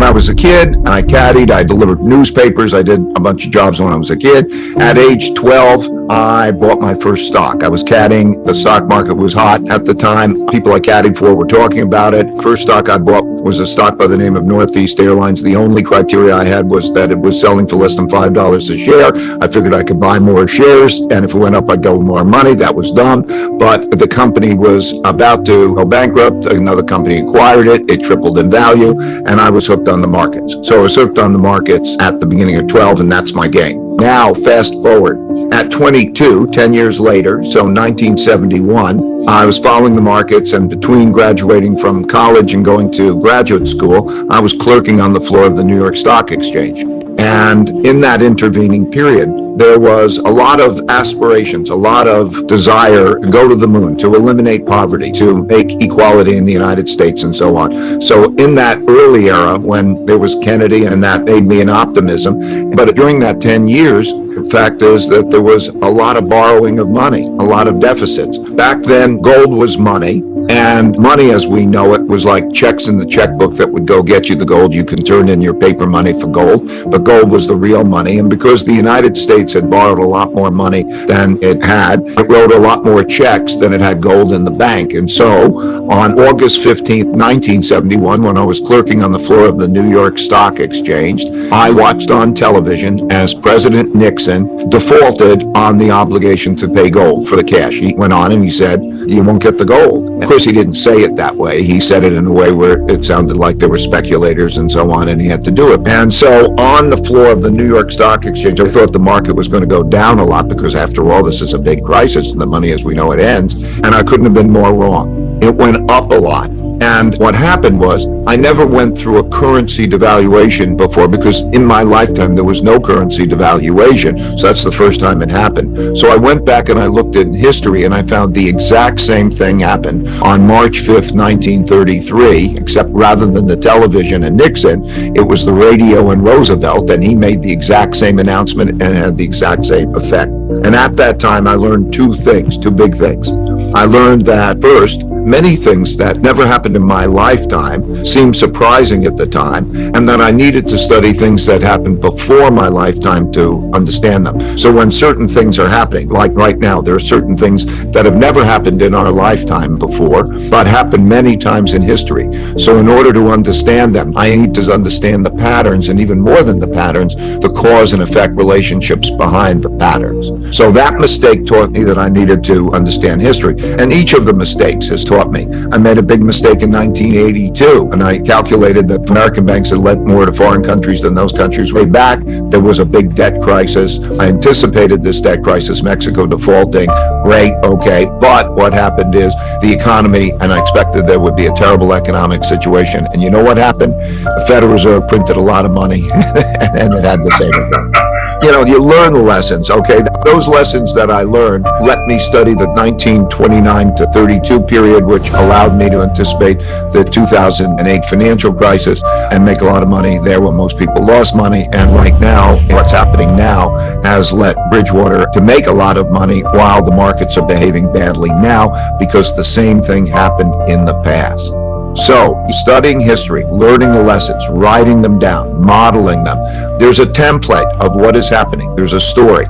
I was a kid, I caddied, I delivered newspapers, I did a bunch of jobs when I was a kid. At age 12, I bought my first stock. I was caddying. The stock market was hot at the time. People I caddied for were talking about it. First stock I bought was a stock by the name of Northeast Airlines. The only criteria I had was that it was selling for less than $5 a share. I figured I could buy more shares, and if it went up, I'd go with more money. That was dumb. But the company was about to go bankrupt. Another company acquired it. It tripled in value, and I was hooked on the markets. So I was hooked on the markets at the beginning of 12, and that's my game. Now, fast forward. At 22, 10 years later, so 1971, I was following the markets, and between graduating from college and going to graduate school, I was clerking on the floor of the New York Stock Exchange. And in that intervening period, there was a lot of aspirations, a lot of desire to go to the moon, to eliminate poverty, to make equality in the United States, and so on. So in that early era, when there was Kennedy, and that made me an optimism. But during that 10 years, the fact is that there was a lot of borrowing of money, a lot of deficits. Back then, gold was money. And money as we know it was like checks in the checkbook that would go get you the gold. You can turn in your paper money for gold, but gold was the real money. And because the United States had borrowed a lot more money than it had, it wrote a lot more checks than it had gold in the bank. And so on August 15th, 1971, when I was clerking on the floor of the New York Stock Exchange, I watched on television as President Nixon defaulted on the obligation to pay gold for the cash. He went on and he said, "You won't get the gold." Of course, he didn't say it that way. He said it in a way where it sounded like there were speculators and so on, and he had to do it. And so on the floor of the New York Stock Exchange, I thought the market was going to go down a lot because, after all, this is a big crisis and the money as we know it ends. And I couldn't have been more wrong. It went up a lot. And what happened was, I never went through a currency devaluation before, because in my lifetime there was no currency devaluation. So that's the first time it happened. So I went back and I looked in history, and I found the exact same thing happened on March 5th, 1933, except rather than the television and Nixon, it was the radio and Roosevelt, and he made the exact same announcement and it had the exact same effect. And at that time, I learned two big things. I learned that, first, many things that never happened in my lifetime seemed surprising at the time, and that I needed to study things that happened before my lifetime to understand them. So when certain things are happening, like right now, there are certain things that have never happened in our lifetime before, but happened many times in history. So in order to understand them, I need to understand the patterns, and even more than the patterns, the cause and effect relationships behind the patterns. So that mistake taught me that I needed to understand history, and each of the mistakes has taught me. I made a big mistake in 1982, and I calculated that American banks had lent more to foreign countries than those countries. Way back, there was a big debt crisis. I anticipated this debt crisis, Mexico defaulting. Great, okay. But what happened is the economy, and I expected there would be a terrible economic situation. And you know what happened? The Federal Reserve printed a lot of money, and it had the same effect. You know, you learn the lessons, okay? Those lessons that I learned let me study the 1929 to 32 period, which allowed me to anticipate the 2008 financial crisis and make a lot of money there when most people lost money. And right now, what's happening now has led Bridgewater to make a lot of money while the markets are behaving badly now, because the same thing happened in the past. So, studying history, learning the lessons, writing them down, modeling them. There's a template of what is happening. There's a story.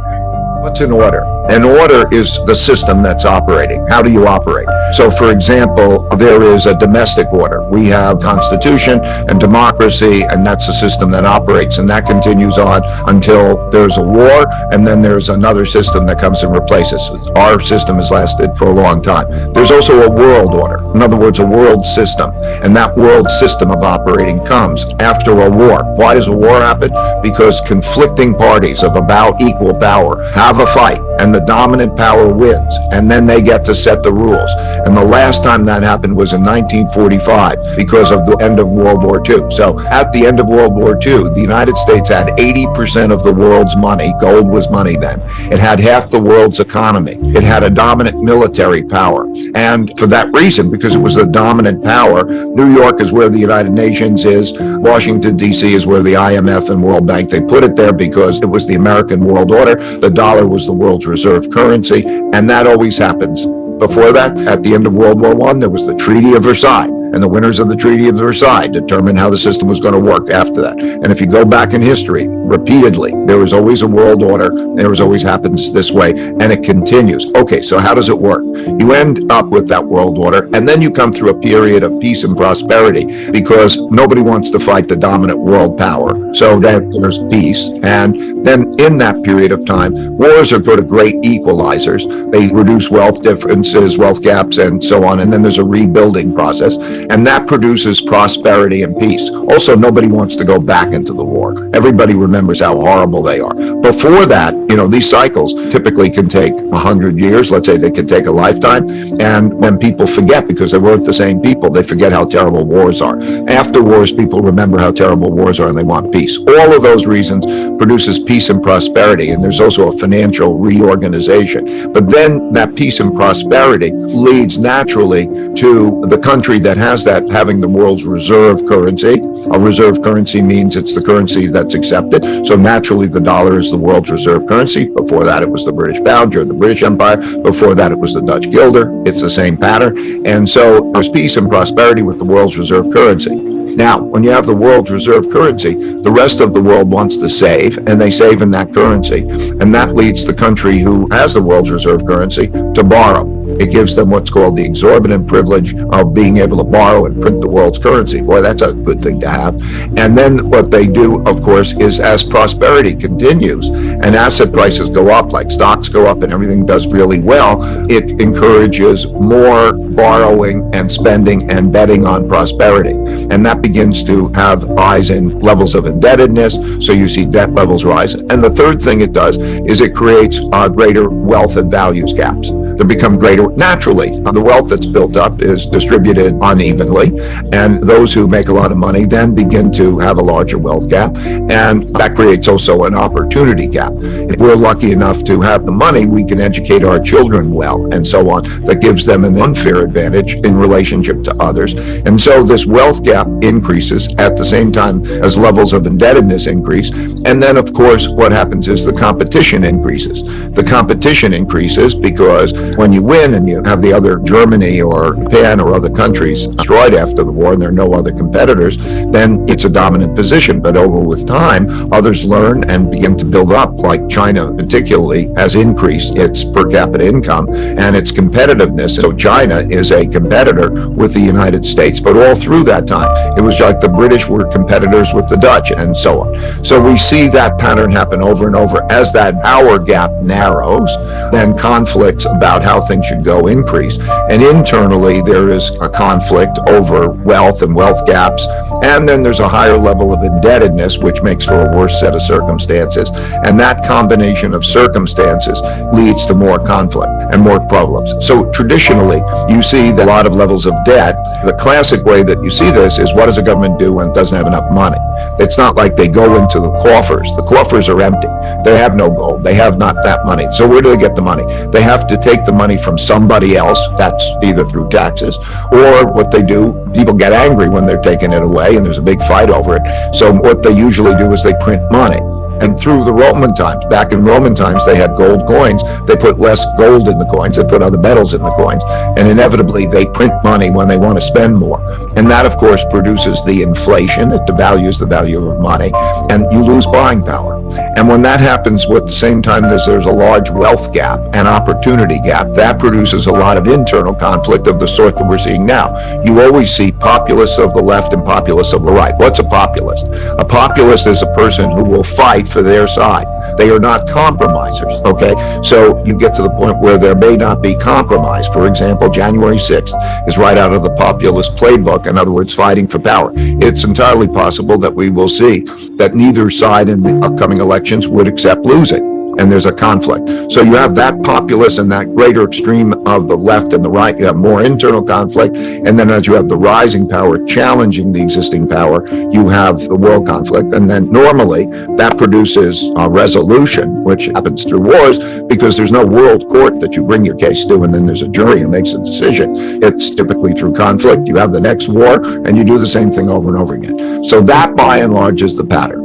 What's an order? An order is the system that's operating. How do you operate? So, for example, there is a domestic order. We have constitution and democracy, and that's a system that operates, and that continues on until there's a war, and then there's another system that comes and replaces it. Our system has lasted for a long time. There's also a world order. In other words, a world system, and that world system of operating comes after a war. Why does a war happen? Because conflicting parties of about equal power have a fight, and the dominant power wins, and then they get to set the rules. And the last time that happened was in 1945 because of the end of World War II. So at the end of World War II, the United States had 80% of the world's money. Gold was money then. It had half the world's economy. It had a dominant military power. And for that reason, because it was the dominant power, New York is where the United Nations is. Washington, D.C. is where the IMF and World Bank, they put it there because it was the American world order. The dollar was the world's reserve currency, and that always happens. Before that, at the end of World War I, there was the Treaty of Versailles. And the winners of the Treaty of Versailles determined how the system was going to work after that. And if you go back in history, repeatedly, there was always a world order. There was always happens this way, and it continues. Okay, so how does it work? You end up with that world order, and then you come through a period of peace and prosperity because nobody wants to fight the dominant world power. So that there's peace. And then in that period of time, wars are sort of great equalizers. They reduce wealth differences, wealth gaps, and so on. And then there's a rebuilding process, and that produces prosperity and peace. Also, nobody wants to go back into the war. Everybody remembers how horrible they are. Before that, these cycles typically can take 100 years. Let's say they could take a lifetime. And then people forget because they weren't the same people. They forget how terrible wars are. After wars, people remember how terrible wars are and they want peace. All of those reasons produces peace and prosperity. And there's also a financial reorganization. But then that peace and prosperity leads naturally to the country that has that having the world's reserve currency. A reserve currency means it's the currency that's accepted. So naturally, the dollar is the world's reserve currency. Before that, it was the British pound during the British Empire. Before that, it was the Dutch guilder. It's the same pattern. And so there's peace and prosperity with the world's reserve currency. Now, when you have the world's reserve currency, the rest of the world wants to save, and they save in that currency. And that leads the country who has the world's reserve currency to borrow. It gives them what's called the exorbitant privilege of being able to borrow and print the world's currency. Boy, that's a good thing to have. And then what they do, of course, is as prosperity continues and asset prices go up, like stocks go up and everything does really well, it encourages more borrowing and spending and betting on prosperity. And that begins to have rise in levels of indebtedness. So you see debt levels rise. And the third thing it does is it creates greater wealth and values gaps. There become greater naturally. The wealth that's built up is distributed unevenly, and those who make a lot of money then begin to have a larger wealth gap, and that creates also an opportunity gap. If we're lucky enough to have the money, we can educate our children well, and so on. That gives them an unfair advantage in relationship to others. And so this wealth gap increases at the same time as levels of indebtedness increase. And then, of course, what happens is the competition increases. The competition increases because when you win and you have the other Germany or Japan or other countries destroyed after the war and there are no other competitors, then it's a dominant position. But over with time, others learn and begin to build up, like China particularly has increased its per capita income and its competitiveness. So China is a competitor with the United States, but all through that time, it was like the British were competitors with the Dutch and so on. So we see that pattern happen over and over. As that power gap narrows, then conflicts about how things should go increase. And internally, there is a conflict over wealth and wealth gaps. And then there's a higher level of indebtedness, which makes for a worse set of circumstances. And that combination of circumstances leads to more conflict and more problems. So traditionally, you see a lot of levels of debt. The classic way that you see this is, what does a government do when it doesn't have enough money? It's not like they go into the coffers. The coffers are empty. They have no gold. They have not that money. So where do they get the money? They have to take the money from somebody else. That's either through taxes, or what they do, people get angry when they're taking it away and there's a big fight over it. So what they usually do is they print money. And through the Roman times, back in Roman times, they had gold coins. They put less gold in the coins. They put other metals in the coins. And inevitably, they print money when they want to spend more. And that, of course, produces the inflation. It devalues the value of money. And you lose buying power. And when that happens, at the same time, there's a large wealth gap and opportunity gap. That produces a lot of internal conflict of the sort that we're seeing now. You always see populists of the left and populists of the right. What's a populist? A populist is a person who will fight for their side. They are not compromisers, okay? So you get to the point where there may not be compromise. For example, January 6th is right out of the populist playbook. In other words, fighting for power. It's entirely possible that we will see that neither side in the upcoming elections would accept losing. And there's a conflict. So you have that populace and that greater extreme of the left and the right. You have more internal conflict. And then as you have the rising power challenging the existing power, you have the world conflict. And then normally that produces a resolution, which happens through wars, because there's no world court that you bring your case to and then there's a jury who makes a decision. It's typically through conflict. You have the next war and you do the same thing over and over again. So that by and large is the pattern.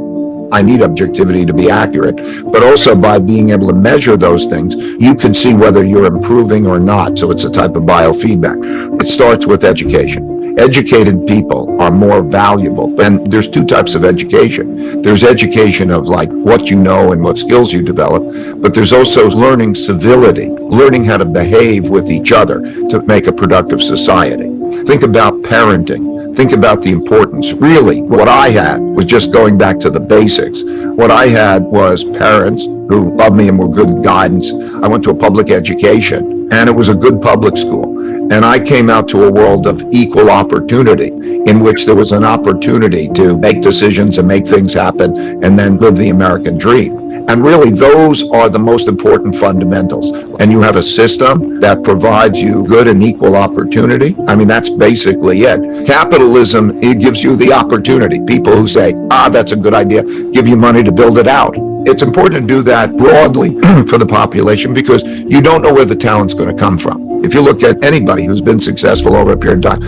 I need objectivity to be accurate, but also by being able to measure those things, you can see whether you're improving or not. So it's a type of biofeedback. It starts with education. Educated people are more valuable. And there's two types of education. There's education of like what you know and what skills you develop, but there's also learning civility, learning how to behave with each other to make a productive society. Think about parenting. Think about the importance. Really, what I had was just going back to the basics. What I had was parents who loved me and were good guidance. I went to a public education, and it was a good public school. And I came out to a world of equal opportunity in which there was an opportunity to make decisions and make things happen and then live the American dream. And really, those are the most important fundamentals. And you have a system that provides you good and equal opportunity. I mean, that's basically it. Capitalism, it gives you the opportunity. People who say, that's a good idea, give you money to build it out. It's important to do that broadly for the population because you don't know where the talent's going to come from. If you look at anybody who's been successful over a period of time,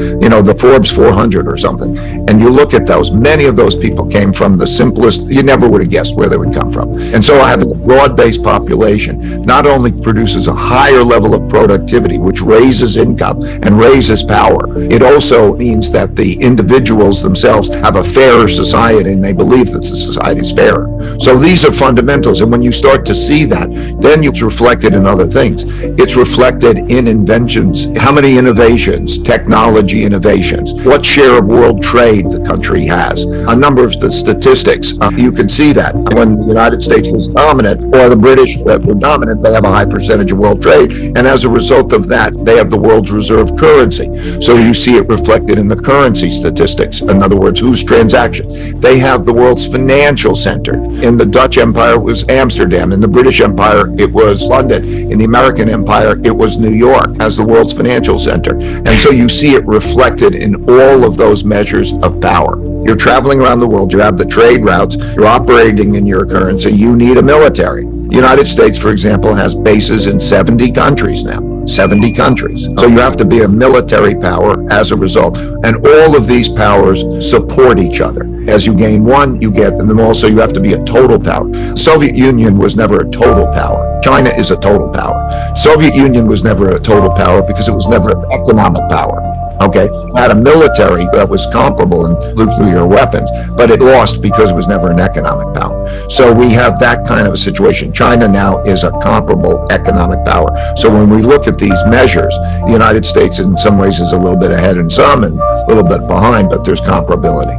the Forbes 400 or something, and you look at those, many of those people came from the simplest, you never would have guessed where they would come from. And so having a broad-based population not only produces a higher level of productivity, which raises income and raises power, it also means that the individuals themselves have a fairer society and they believe that the society is fairer. So these are fundamentals. And when you start to see that, then it's reflected in other things. It's reflected in inventions. How many innovations, technology innovations, what share of world trade the country has, a number of the statistics. You can see that when the United States was dominant or the British that were dominant, they have a high percentage of world trade. And as a result of that, they have the world's reserve currency. So you see it reflected in the currency statistics. In other words, whose transaction? They have the world's financial center. In the Dutch Empire, it was Amsterdam. In the British Empire, it was London. In the American Empire, it was New York as the world's financial center. And so you see it reflected in all of those measures of power. You're traveling around the world, you have the trade routes, you're operating in your currency, you need a military. The United States, for example, has bases in 70 countries now. 70 countries. So you have to be a military power as a result. And all of these powers support each other. As you gain one, you get, and then also you have to be a total power. The Soviet Union was never a total power. China is a total power. Soviet Union was never a total power because it was never an economic power. Okay, it had a military that was comparable in nuclear weapons, but it lost because it was never an economic power. So we have that kind of a situation. China now is a comparable economic power. So when we look at these measures, the United States in some ways is a little bit ahead in some and a little bit behind, but there's comparability.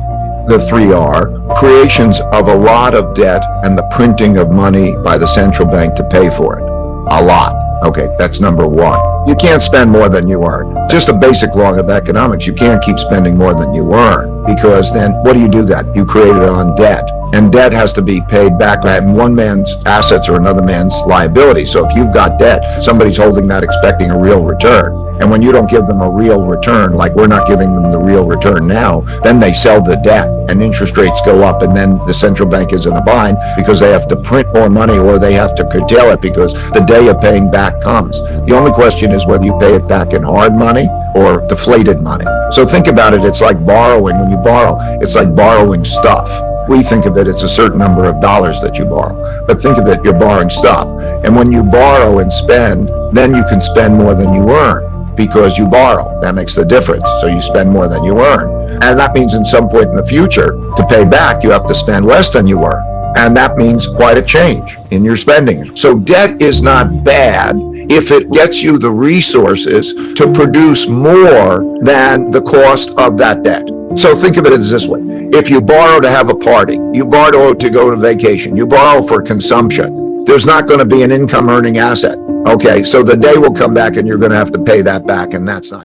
The three are creations of a lot of debt and the printing of money by the central bank to pay for it. A lot. Okay, that's number one. You can't spend more than you earn. Just a basic law of economics. You can't keep spending more than you earn because then what do you do that? You create it on debt. And debt has to be paid back. And one man's assets or another man's liability. So if you've got debt, somebody's holding that expecting a real return. And when you don't give them a real return, like we're not giving them the real return now, then they sell the debt and interest rates go up. And then the central bank is in a bind because they have to print more money or they have to curtail it because the day of paying back comes. The only question is whether you pay it back in hard money or deflated money. So think about it. It's like borrowing. When you borrow, it's like borrowing stuff. We think of it, it's a certain number of dollars that you borrow. But think of it, you're borrowing stuff. And when you borrow and spend, then you can spend more than you earn because you borrow. That makes the difference. So you spend more than you earn. And that means in some point in the future, to pay back, you have to spend less than you earn. And that means quite a change in your spending. So debt is not bad if it gets you the resources to produce more than the cost of that debt. So think of it as this way. If you borrow to have a party, you borrow to go to vacation, you borrow for consumption, there's not going to be an income earning asset. Okay, so the day will come back and you're going to have to pay that back, and that's not